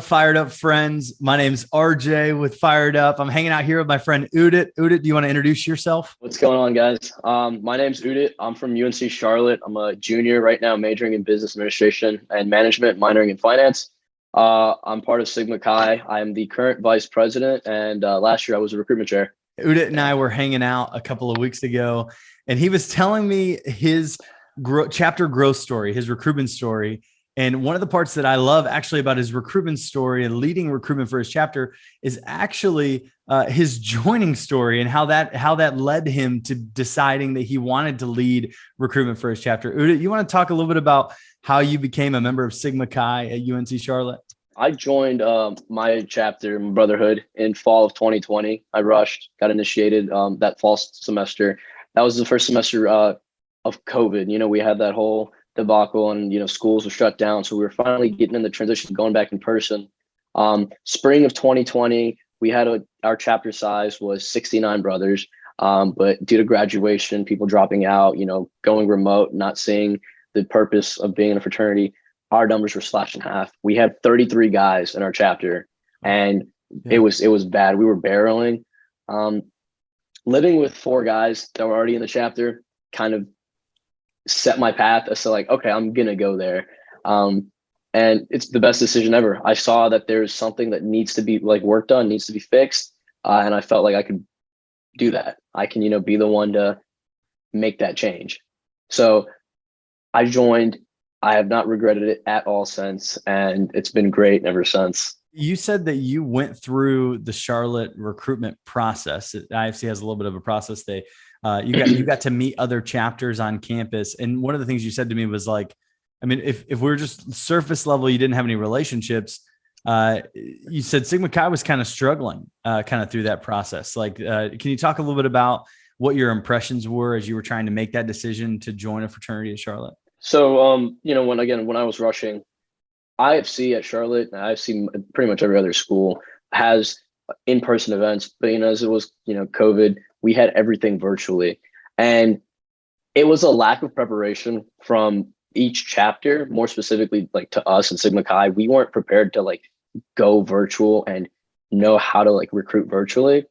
Fired Up friends? My name's RJ with Fired Up. I'm hanging out here with my friend Udit. Udit, do you want to introduce yourself? What's going on, guys? My name's Udit. I'm from UNC Charlotte. I'm a junior right now, majoring in business administration and management, minoring in finance. I'm part of Sigma Chi. I'm the current vice president, and last year I was a recruitment chair. Udit and I were hanging out a couple of weeks ago, and he was telling me his chapter growth story, his recruitment story. And one of the parts that I love actually about his recruitment story and leading recruitment for his chapter is actually his joining story and how that led him to deciding that he wanted to lead recruitment for his chapter. Udit, you want to talk a little bit about how you became a member of Sigma Chi at UNC Charlotte? I joined my chapter, my brotherhood, in fall of 2020. I rushed, got initiated that fall semester. That was the first semester of COVID. You know, we had that whole debacle and, you know, schools were shut down. So we were finally getting in the transition, going back in person. Spring of 2020, we had our chapter size was 69 brothers. But due to graduation, people dropping out, you know, going remote, not seeing the purpose of being in a fraternity, our numbers were slashed in half. We had 33 guys in our chapter, and it was bad. We were barreling. Living with 4 guys that were already in the chapter kind of set my path as to like, okay, I'm gonna go there. And it's the best decision ever. I saw that there's something that needs to be like worked on, needs to be fixed. And I felt like I could do that. I can, you know, be the one to make that change. So I joined. I have not regretted it at all since, and it's been great ever since. You said that you went through the Charlotte recruitment process. IFC has a little bit of a process. You got to meet other chapters on campus. And one of the things you said to me was like, I mean, if we're just surface level, you didn't have any relationships. You said Sigma Chi was kind of struggling kind of through that process. Like, can you talk a little bit about what your impressions were as you were trying to make that decision to join a fraternity at Charlotte? So, you know, when I was rushing, IFC at Charlotte, and IFC pretty much every other school has in-person events, but, you know, as it was, you know, COVID, we had everything virtually. And it was a lack of preparation from each chapter, more specifically, like to us and Sigma Chi. We weren't prepared to like go virtual and know how to like recruit virtually.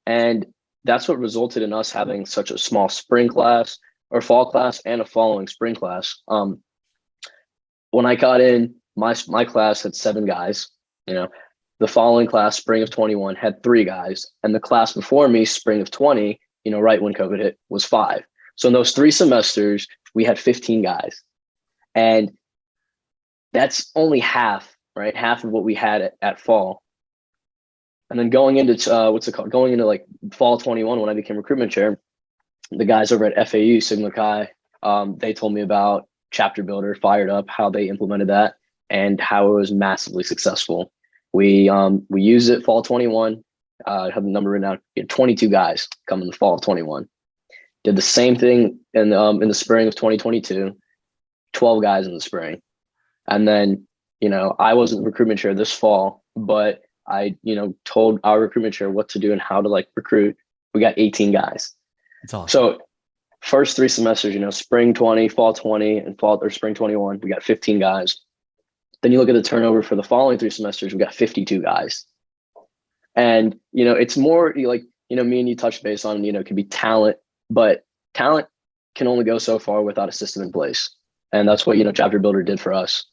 And that's what resulted in us having such a small spring class or fall class and a following spring class. When I got in, my class had 7 guys, you know. The following class, spring of 21, had 3 guys. And the class before me, spring of 20, you know, right when COVID hit, was 5. So in those 3 semesters, we had 15 guys. And that's only half, right? Half of what we had at fall. And then going into, going into like fall 21, when I became recruitment chair, the guys over at FAU, Sigma Chi, they told me about Chapter Builder, PhiredUp, how they implemented that, and how it was massively successful. We used it fall 21. I have the number written out. We had 22 guys come in the fall of 21. Did the same thing in the spring of 2022. 12 guys in the spring, and then, you know, I wasn't recruitment chair this fall, but I, you know, told our recruitment chair what to do and how to like recruit. We got 18 guys. That's awesome. So first 3 semesters, you know, spring 20, fall 20, and spring 21, we got 15 guys. Then you look at the turnover for the following 3 semesters, we got 52 guys. And, you know, it's more like, you know, me and you touched base on, you know, it could be talent, but talent can only go so far without a system in place. And that's what, you know, Chapter Builder did for us,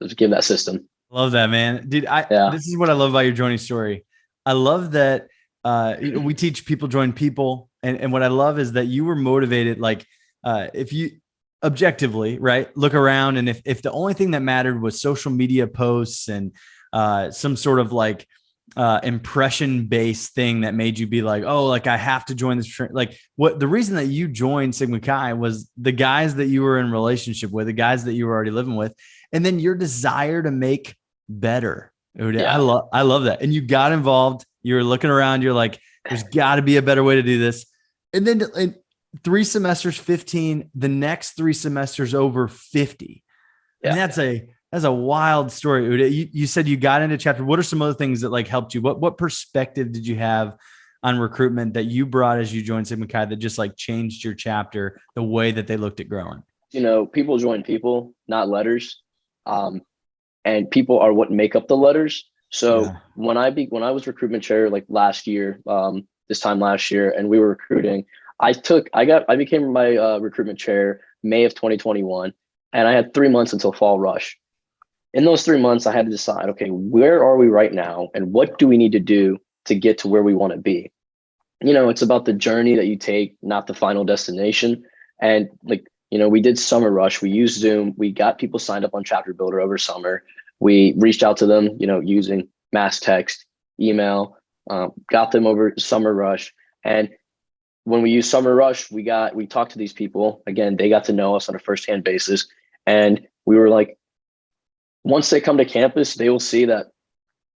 was give that system. Love that, man. Dude, this is what I love about your joining story. I love that we teach people join people. And what I love is that you were motivated. Like if you objectively, right, look around, and if the only thing that mattered was social media posts and some sort of like impression-based thing that made you be like, oh, like I have to join this. Like what the reason that you joined Sigma Chi was the guys that you were in relationship with, the guys that you were already living with, and then your desire to make better. Yeah. I love that. And you got involved. You were looking around. You're like, there's got to be a better way to do this. And then in 3 semesters, 15. The next 3 semesters, over 50. Yeah. And that's a wild story, Udit. You said you got into chapter. What are some other things that like helped you? What perspective did you have on recruitment that you brought as you joined Sigma Chi that just like changed your chapter, the way that they looked at growing? You know, people join people, not letters. And people are what make up the letters. So Yeah. when I was recruitment chair like last year, this time last year, and we were recruiting, I became my recruitment chair May of 2021, and I had 3 months until fall rush. In those 3 months, I had to decide, okay, where are we right now, and what do we need to do to get to where we want to be? It's about the journey that you take, not the final destination. And like, we did summer rush. We used Zoom. We got people signed up on Chapter Builder over summer. We reached out to them, using mass text, email, got them over summer rush. And when we used summer rush, we talked to these people. Again, they got to know us on a firsthand basis. And we were like, once they come to campus, they will see that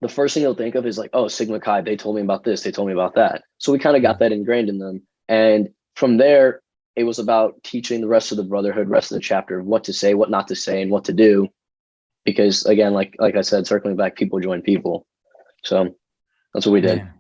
the first thing they'll think of is like, oh, Sigma Chi, they told me about this, they told me about that. So we kind of got that ingrained in them. And from there, it was about teaching the rest of the brotherhood, rest of the chapter, what to say, what not to say, and what to do. Because again, like I said, circling back, people join people. So that's what we did. Man,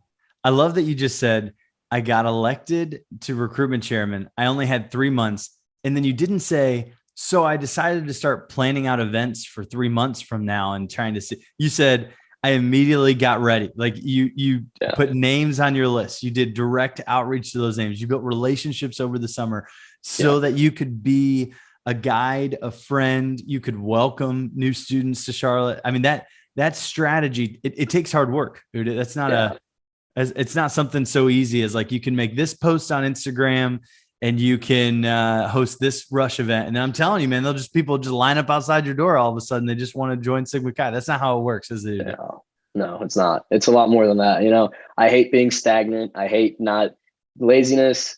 I love that you just said, I got elected to recruitment chairman. I only had 3 months. And then you didn't say, so I decided to start planning out events for 3 months from now and trying to see. You said, I immediately got ready. Like you put names on your list. You did direct outreach to those names. You built relationships over the summer so that you could be a guide, a friend. You could welcome new students to Charlotte. I mean, that strategy, it takes hard work. That's not it's not something so easy as like, you can make this post on Instagram and you can host this rush event. And I'm telling you, man, people just line up outside your door. All of a sudden, they just want to join Sigma Chi. That's not how it works, is it? No, it's not. It's a lot more than that. I hate being stagnant. I hate not laziness,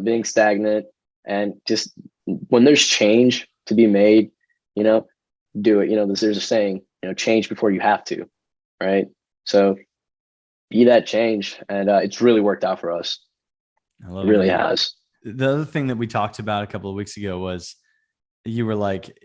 being stagnant, and just when there's change to be made, do it. There's a saying, change before you have to, right? So be that change. And it's really worked out for us. I love it really man. has. The other thing that we talked about a couple of weeks ago was you were like,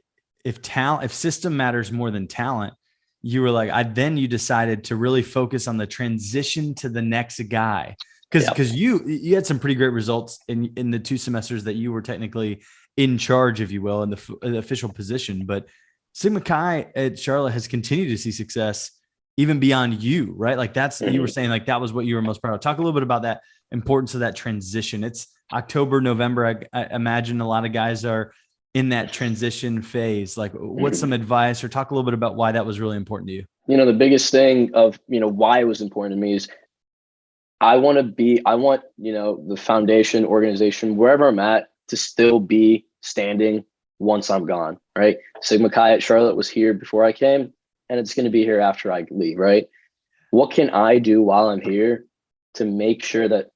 if system matters more than talent, you were like, then you decided to really focus on the transition to the next guy. Because you had some pretty great results in the 2 semesters that you were technically in charge, if you will, in the official position. But Sigma Chi at Charlotte has continued to see success even beyond you, right? Like you were saying, like that was what you were most proud of. Talk a little bit about that importance of that transition. It's October, November. I imagine a lot of guys are in that transition phase. Like, what's some advice, or talk a little bit about why that was really important to you? The biggest thing of, why it was important to me is I want, the foundation, organization, wherever I'm at, to still be standing once I'm gone, right? Sigma Chi at Charlotte was here before I came, and it's going to be here after I leave, right? What can I do while I'm here to make sure that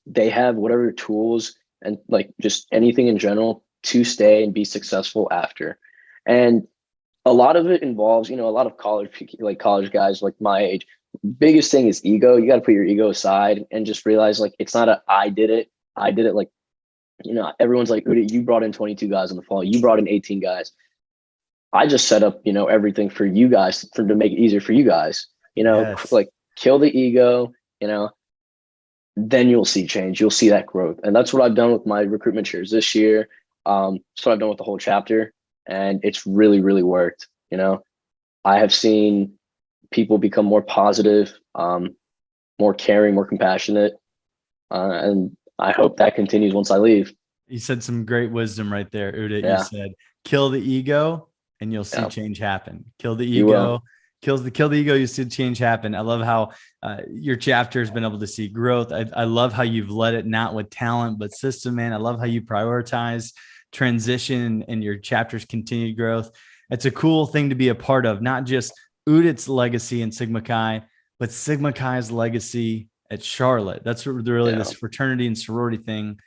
they have whatever tools and like just anything in general to stay and be successful after? And a lot of it involves, a lot of college guys like my age. Biggest thing is ego. You got to put your ego aside and just realize like it's not I did it. Like, everyone's like, Udit, you brought in 22 guys in the fall. You brought in 18 guys. I just set up, everything for you guys to make it easier for you guys, like kill the ego, then you'll see change. You'll see that growth. And that's what I've done with my recruitment chairs this year. That's what I've done with the whole chapter. And it's really, really worked. I have seen people become more positive, more caring, more compassionate. And I hope that continues once I leave. You said some great wisdom right there, Udit. You said, kill the ego and you'll see change happen. Kill the ego, kill the ego. You see change happen. I love how your chapter has been able to see growth. I love how you've led it, not with talent, but system, man. I love how you prioritize transition and your chapter's continued growth. It's a cool thing to be a part of, not just Udit's legacy in Sigma Chi, but Sigma Chi's legacy at Charlotte. That's what really this fraternity and sorority thing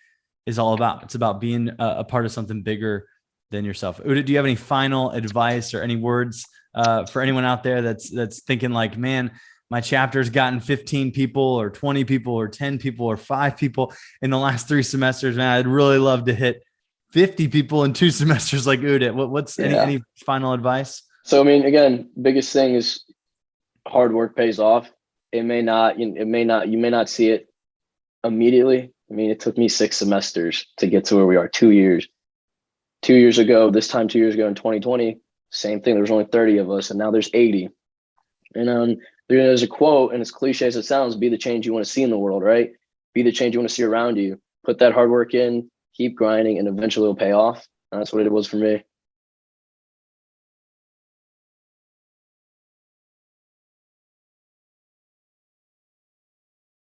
is all about. It's about being a part of something bigger than yourself. Udit, do you have any final advice or any words for anyone out there that's thinking like, man, my chapter's gotten 15 people or 20 people or 10 people or 5 people in the last 3 semesters, man, I'd really love to hit 50 people in 2 semesters like Udit. What's any final advice? So, I mean, again, biggest thing is hard work pays off. You may not see it immediately. I mean, it took me 6 semesters to get to where we are. 2 years. 2 years ago, this time 2 years ago in 2020, same thing. There was only 30 of us, and now there's 80. And there's a quote, and as cliche as it sounds, be the change you want to see in the world, right? Be the change you want to see around you. Put that hard work in, keep grinding, and eventually it'll pay off. And that's what it was for me.